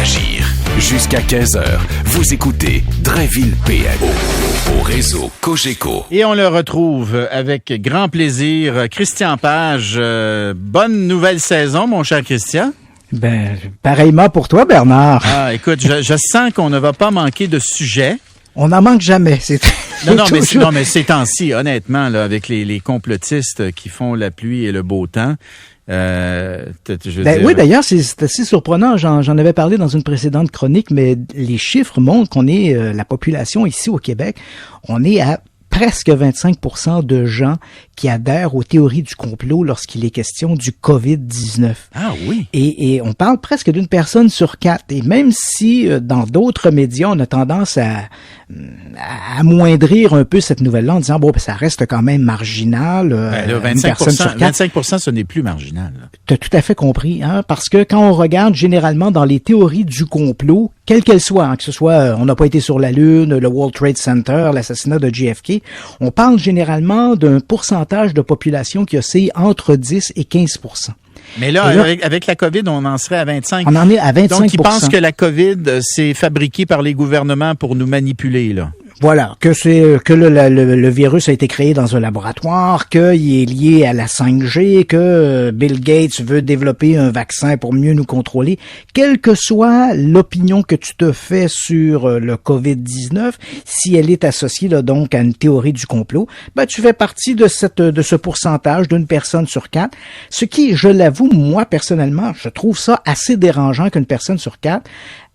Réagir. Jusqu'à 15h, vous écoutez Drainville PM au réseau Cogeco. Et on le retrouve avec grand plaisir. Christian Page, bonne nouvelle saison, mon cher Christian. Ben, pareillement pour toi, Bernard. Ah, écoute, je sens qu'on ne va pas manquer de sujets. On n'en manque jamais. Non, mais ces temps-ci, honnêtement, là, avec les complotistes qui font la pluie et le beau temps, oui, d'ailleurs, c'est assez surprenant. J'en avais parlé dans une précédente chronique, mais les chiffres montrent qu'on est, la population ici au Québec, on est à presque 25% de gens qui adhèrent aux théories du complot lorsqu'il est question du COVID-19. Ah oui. Et on parle presque d'une personne sur 4. Et même si dans d'autres médias, on a tendance à amoindrir un peu cette nouvelle-là en disant, bon, ben, ça reste quand même marginal. Là, 25%, ce n'est plus marginal. Tu as tout à fait compris, hein, parce que quand on regarde généralement dans les théories du complot, quelles qu'elles soient, hein, que ce soit on n'a pas été sur la Lune, le World Trade Center, l'assassinat de JFK, on parle généralement d'un pourcentage de population qui oscille entre 10 et 15%. Mais là, avec la COVID, on en serait à 25%. On en est à 25%. Donc, ils pensent que la COVID, c'est fabriqué par les gouvernements pour nous manipuler, là. Voilà, que le virus a été créé dans un laboratoire, qu'il est lié à la 5G, que Bill Gates veut développer un vaccin pour mieux nous contrôler. Quelle que soit l'opinion que tu te fais sur le COVID-19, si elle est associée là, donc à une théorie du complot, ben tu fais partie de ce pourcentage d'une personne sur 4. Ce qui, je l'avoue, moi personnellement, je trouve ça assez dérangeant qu'une personne sur 4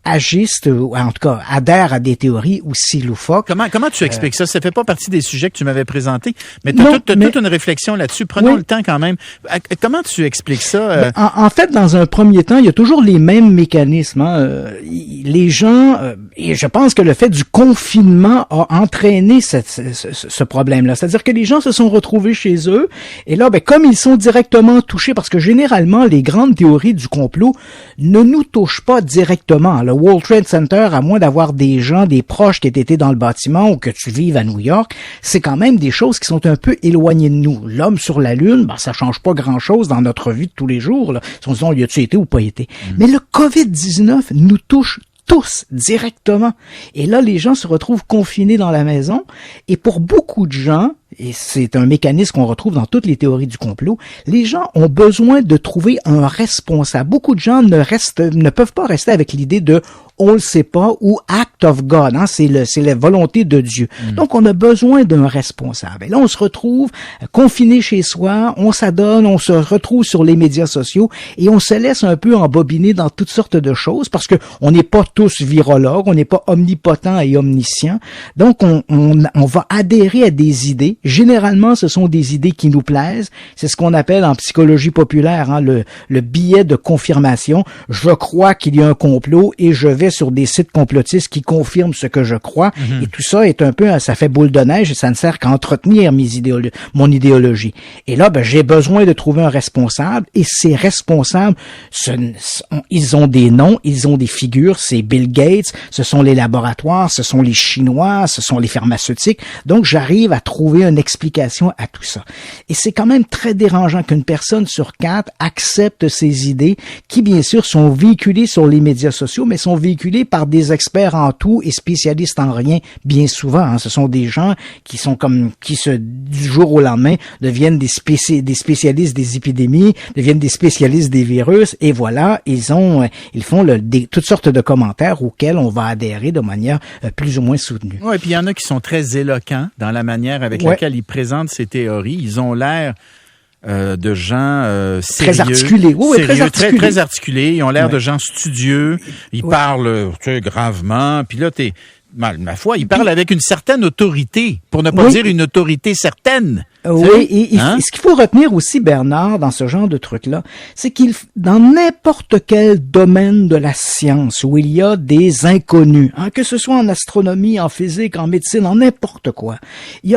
agissent, ou en tout cas adhèrent à des théories aussi loufoques. Comment tu expliques ça? Ça fait pas partie des sujets que tu m'avais présentés, mais tu as toute une réflexion là-dessus. Prenons le temps quand même. Comment tu expliques ça? En fait, dans un premier temps, il y a toujours les mêmes mécanismes. Hein. Les gens, et je pense que le fait du confinement a entraîné ce problème-là. C'est-à-dire que les gens se sont retrouvés chez eux, et là, ben, comme ils sont directement touchés, parce que généralement, les grandes théories du complot ne nous touchent pas directement. Le World Trade Center, à moins d'avoir des gens, des proches qui aient été dans le bâtiment ou que tu vives à New York, c'est quand même des choses qui sont un peu éloignées de nous. L'homme sur la Lune, ben, ça change pas grand-chose dans notre vie de tous les jours. Là. On se dit, y a-tu été ou pas été? Mais le COVID-19 nous touche tous directement. Et là, les gens se retrouvent confinés dans la maison. Et pour beaucoup de gens, et c'est un mécanisme qu'on retrouve dans toutes les théories du complot, les gens ont besoin de trouver un responsable. Beaucoup de gens ne peuvent pas rester avec l'idée de on le sait pas ou act of God, hein, c'est la volonté de Dieu. Donc on a besoin d'un responsable. Et là on se retrouve confiné chez soi, on s'adonne, on se retrouve sur les médias sociaux et on se laisse un peu embobiner dans toutes sortes de choses parce que on n'est pas tous virologues, on n'est pas omnipotents et omniscients. Donc on va adhérer à des idées. Généralement, ce sont des idées qui nous plaisent. C'est ce qu'on appelle en psychologie populaire, hein, le biais de confirmation. Je crois qu'il y a un complot et je vais sur des sites complotistes qui confirment ce que je crois. Et tout ça est un peu, ça fait boule de neige et ça ne sert qu'à entretenir mon idéologie. Et là, ben, j'ai besoin de trouver un responsable et ces responsables, ils ont des noms, ils ont des figures. C'est Bill Gates, ce sont les laboratoires, ce sont les Chinois, ce sont les pharmaceutiques. Donc, j'arrive à trouver une explication à tout ça. Et c'est quand même très dérangeant qu'une personne sur 4 accepte ces idées qui, bien sûr, sont véhiculées sur les médias sociaux, mais sont véhiculées par des experts en tout et spécialistes en rien, bien souvent. Hein. Ce sont des gens qui du jour au lendemain, deviennent des spécialistes des épidémies, deviennent des spécialistes des virus, et voilà, ils font toutes sortes de commentaires auxquels on va adhérer de manière plus ou moins soutenue. Oui, puis il y en a qui sont très éloquents dans la manière avec laquelle ils présentent ces théories. Ils ont l'air de gens sérieux, très articulés. Oui, sérieux, très articulés. Ils ont l'air de gens studieux. Ils parlent gravement. Puis là, ma foi, ils parlent avec une certaine autorité, pour ne pas dire une autorité certaine. Oui, et ce qu'il faut retenir aussi, Bernard, dans ce genre de truc-là, c'est dans n'importe quel domaine de la science où il y a des inconnus, hein, que ce soit en astronomie, en physique, en médecine, en n'importe quoi, il y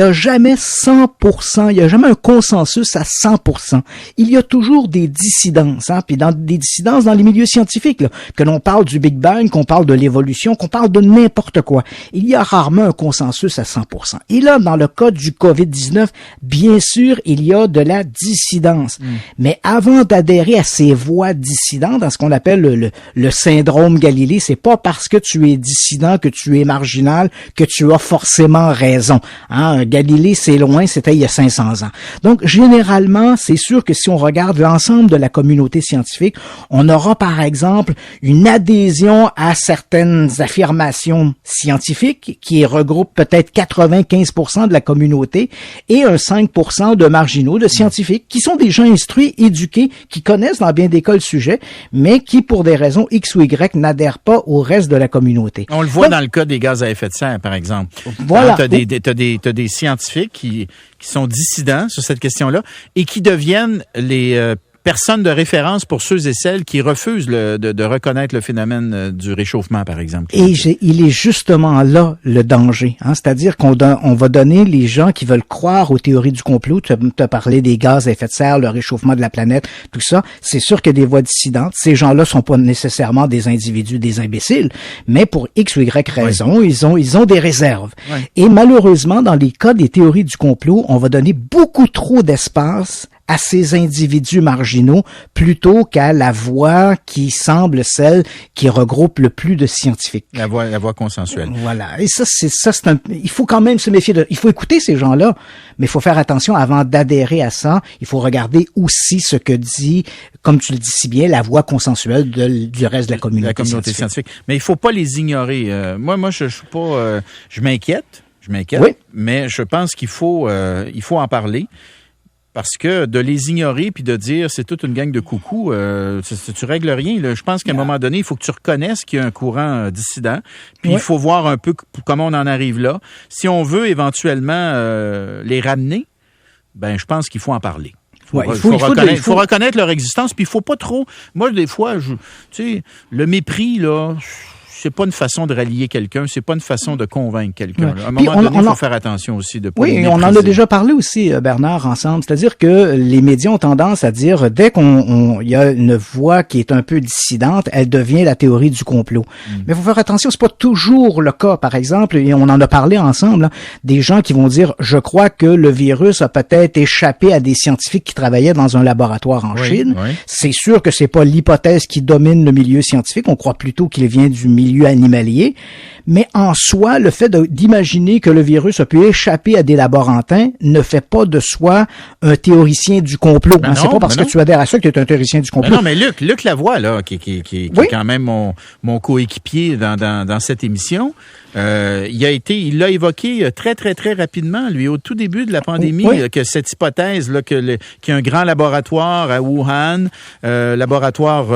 a jamais 100%, il y a jamais un consensus à 100%. Il y a toujours des dissidences, hein, puis des dissidences dans les milieux scientifiques, là, que l'on parle du Big Bang, qu'on parle de l'évolution, qu'on parle de n'importe quoi. Il y a rarement un consensus à 100%. Et là, dans le cas du COVID-19, COVID-19, bien sûr, il y a de la dissidence. Mais avant d'adhérer à ces voix dissidentes, dans ce qu'on appelle le syndrome Galilée, c'est pas parce que tu es dissident, que tu es marginal, que tu as forcément raison. Hein? Galilée, c'est loin, c'était il y a 500 ans. Donc, généralement, c'est sûr que si on regarde l'ensemble de la communauté scientifique, on aura, par exemple, une adhésion à certaines affirmations scientifiques qui regroupent peut-être 95% de la communauté et un 5% de marginaux, de scientifiques, qui sont des gens instruits, éduqués, qui connaissent dans bien des cas le sujet, mais qui, pour des raisons X ou Y, n'adhèrent pas au reste de la communauté. On le voit dans le cas des gaz à effet de serre, par exemple. Voilà. T'as des scientifiques qui sont dissidents sur cette question-là et qui deviennent les personnes de référence pour ceux et celles qui refusent de reconnaître le phénomène du réchauffement, par exemple. Et il est justement là le danger. Hein? C'est-à-dire qu'on va donner les gens qui veulent croire aux théories du complot. Tu as parlé des gaz à effet de serre, le réchauffement de la planète, tout ça. C'est sûr qu'il y a des voix dissidentes. Ces gens-là sont pas nécessairement des individus, des imbéciles, mais pour X ou Y raison, oui. ils ont des réserves. Oui. Et malheureusement, dans les cas des théories du complot, on va donner beaucoup trop d'espace à ces individus marginaux plutôt qu'à la voix qui semble celle qui regroupe le plus de scientifiques. La voix consensuelle. Voilà. Et il faut quand même se méfier il faut écouter ces gens-là, mais il faut faire attention avant d'adhérer à ça. Il faut regarder aussi ce que dit, comme tu le dis si bien, la voix consensuelle du reste de la communauté scientifique. Mais il faut pas les ignorer. Moi, je suis pas, je m'inquiète, oui. Mais je pense qu'il faut en parler. Parce que de les ignorer puis de dire c'est toute une gang de coucous, tu règles rien. Là. Je pense qu'à un moment donné, il faut que tu reconnaisses qu'il y a un courant dissident. Puis il faut voir un peu comment on en arrive là. Si on veut éventuellement les ramener, ben je pense qu'il faut en parler. Il faut reconnaître leur existence. Puis il faut pas trop. Moi, des fois, tu sais, le mépris là. C'est pas une façon de rallier quelqu'un, c'est pas une façon de convaincre quelqu'un. À un moment donné, il faut faire attention aussi de pas Oui, mépriser. On en a déjà parlé aussi, Bernard, ensemble. C'est-à-dire que les médias ont tendance à dire, dès il y a une voix qui est un peu dissidente, elle devient la théorie du complot. Mais il faut faire attention, c'est pas toujours le cas. Par exemple, et on en a parlé ensemble, des gens qui vont dire, je crois que le virus a peut-être échappé à des scientifiques qui travaillaient dans un laboratoire en Chine. Oui. C'est sûr que c'est pas l'hypothèse qui domine le milieu scientifique. On croit plutôt qu'il vient du milieu animalier, mais en soi, le fait d'imaginer que le virus a pu échapper à des laborantins ne fait pas de soi un théoricien du complot. C'est pas parce que tu adhères à ça que tu es un théoricien du complot. Mais Luc Lavoie, là, qui est quand même mon coéquipier dans cette émission, il l'a évoqué très, très, très rapidement, lui, au tout début de la pandémie, que cette hypothèse, là, qu'il y a un grand laboratoire à Wuhan, laboratoire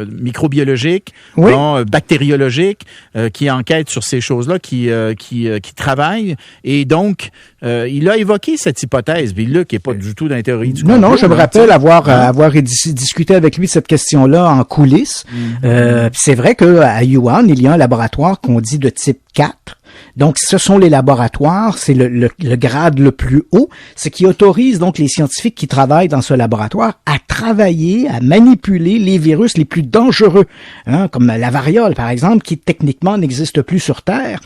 microbiologique, bactériologique, qui enquête sur ces choses-là, qui travaille. Et donc, il a évoqué cette hypothèse. Puis là, qui n'est pas du tout dans la théorie du complot. Non, je me rappelle avoir discuté avec lui de cette question-là en coulisses. C'est vrai qu'à Wuhan, il y a un laboratoire qu'on dit de type 4. Donc, ce sont les laboratoires, c'est le grade le plus haut, ce qui autorise donc les scientifiques qui travaillent dans ce laboratoire à travailler, à manipuler les virus les plus dangereux, comme la variole, par exemple, qui techniquement n'existe plus sur Terre,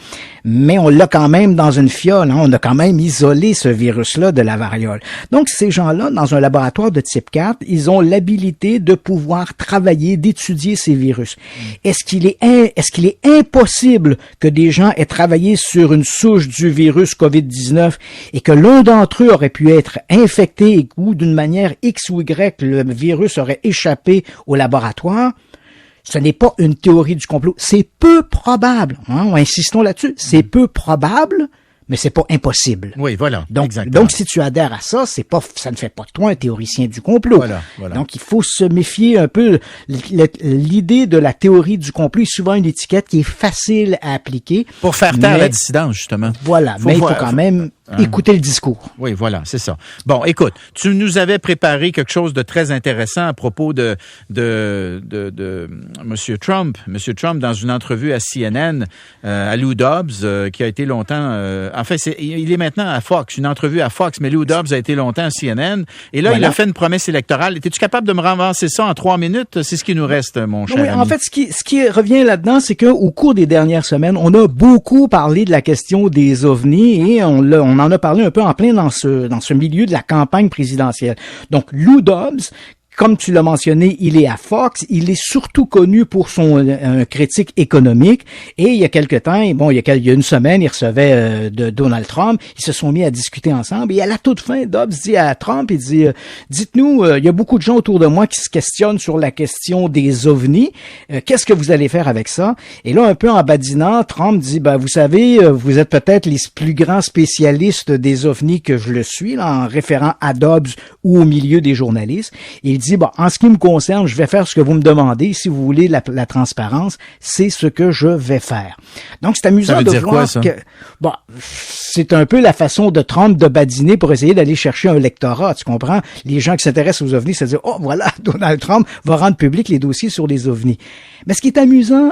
mais on l'a quand même dans une fiole, on a quand même isolé ce virus-là de la variole. Donc, ces gens-là, dans un laboratoire de type 4, ils ont l'habilité de pouvoir travailler, d'étudier ces virus. Est-ce qu'il est impossible que des gens aient travaillé sur une souche du virus COVID-19 et que l'un d'entre eux aurait pu être infecté ou d'une manière X ou Y, le virus aurait échappé au laboratoire? Ce n'est pas une théorie du complot. C'est peu probable. Insistons là-dessus. C'est peu probable, mais c'est pas impossible. Oui, voilà. Donc, si tu adhères à ça, ça ne fait pas de toi un théoricien du complot. Voilà. Donc, il faut se méfier un peu. L'idée de la théorie du complot est souvent une étiquette qui est facile à appliquer. Pour faire taire la dissidence, justement. Voilà. Mais il faut quand même écouter le discours. Oui, voilà, c'est ça. Bon, écoute, tu nous avais préparé quelque chose de très intéressant à propos de Monsieur Trump. Monsieur Trump, dans une entrevue à CNN, à Lou Dobbs, qui a été longtemps... il est maintenant à Fox, une entrevue à Fox, mais Lou Dobbs a été longtemps à CNN. Et là, il a fait une promesse électorale. Es-tu capable de me renverser ça en 3 minutes? C'est ce qui nous reste, mon cher ami. En fait, ce qui revient là-dedans, c'est qu'au cours des dernières semaines, on a beaucoup parlé de la question des ovnis et on en a parlé un peu en plein dans ce milieu de la campagne présidentielle. Donc, Lou Dobbs, comme tu l'as mentionné, il est à Fox. Il est surtout connu pour son critique économique. Et il y a quelque temps, bon, il y a une semaine, il recevait de Donald Trump. Ils se sont mis à discuter ensemble. Et à la toute fin, Dobbs dit à Trump, il dit, dites-nous, il y a beaucoup de gens autour de moi qui se questionnent sur la question des ovnis. Qu'est-ce que vous allez faire avec ça? Et là, un peu en badinant, Trump dit, vous savez, vous êtes peut-être les plus grands spécialistes des ovnis que je le suis, là, en référant à Dobbs ou au milieu des journalistes. Il dit, en ce qui me concerne, je vais faire ce que vous me demandez. Si vous voulez la transparence, c'est ce que je vais faire. Donc, c'est amusant de voir que, c'est un peu la façon de Trump de badiner pour essayer d'aller chercher un lectorat. Tu comprends? Les gens qui s'intéressent aux ovnis se disent, oh, voilà, Donald Trump va rendre public les dossiers sur les ovnis. Mais ce qui est amusant,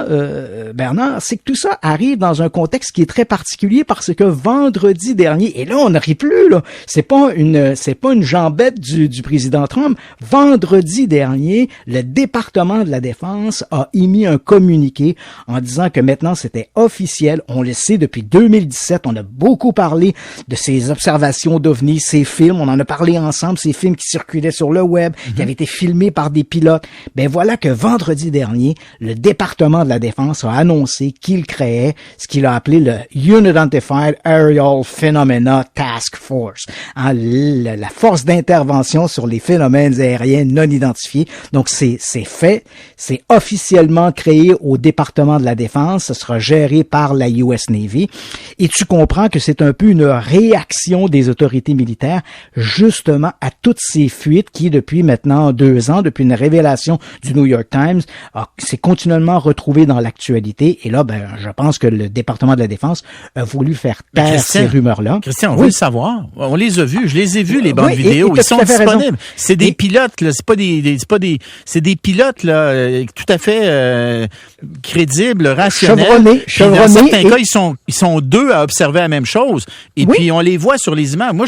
Bernard, c'est que tout ça arrive dans un contexte qui est très particulier parce que vendredi dernier, et là, on n'arrive plus, là. C'est pas une jambette du président Trump. Vendredi dernier, le département de la Défense a émis un communiqué en disant que maintenant c'était officiel. On le sait depuis 2017. On a beaucoup parlé de ces observations d'ovnis, ces films. On en a parlé ensemble, ces films qui circulaient sur le web, qui avaient été filmés par des pilotes. Ben voilà que vendredi dernier, le département de la Défense a annoncé qu'il créait ce qu'il a appelé le Unidentified Aerial Phenomena Task Force, la force d'intervention sur les phénomènes aériens non identifiés. Donc c'est fait, c'est officiellement créé au département de la Défense, ce sera géré par la US Navy. Et tu comprends que c'est un peu une réaction des autorités militaires justement à toutes ces fuites qui, depuis maintenant 2 ans, depuis une révélation du New York Times, s'est continuellement retrouvée dans l'actualité. Et là, je pense que le département de la Défense a voulu faire taire ces rumeurs-là. Christian, on veut le savoir. On les a vus. Je les ai vus, les bandes vidéo. Ils sont disponibles. C'est des pilotes, là. C'est des pilotes, là, tout à fait crédibles, rationnels. Chevronnés. Dans certains cas, ils sont 2 à observer la même chose. Et puis, on les voit sur les images. Moi,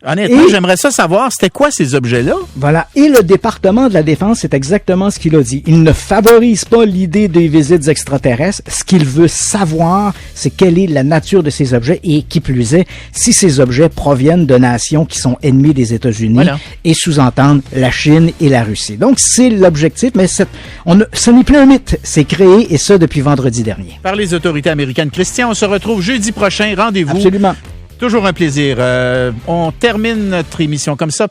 honnêtement, j'aimerais ça savoir, c'était quoi ces objets-là? Voilà. Et le département de la Défense, c'est exactement ce qu'il a dit. Il ne favorise pas l'idée des visites extraterrestres. Ce qu'il veut savoir, c'est quelle est la nature de ces objets et, qui plus est, si ces objets proviennent de nations qui sont ennemies des États-Unis et sous-entendent la Chine et la Russie. Donc, c'est l'objectif, mais ce n'est plus un mythe. C'est créé, et ça, depuis vendredi dernier. Par les autorités américaines. Christian, on se retrouve jeudi prochain. Rendez-vous. Absolument. Toujours un plaisir. On termine notre émission comme ça.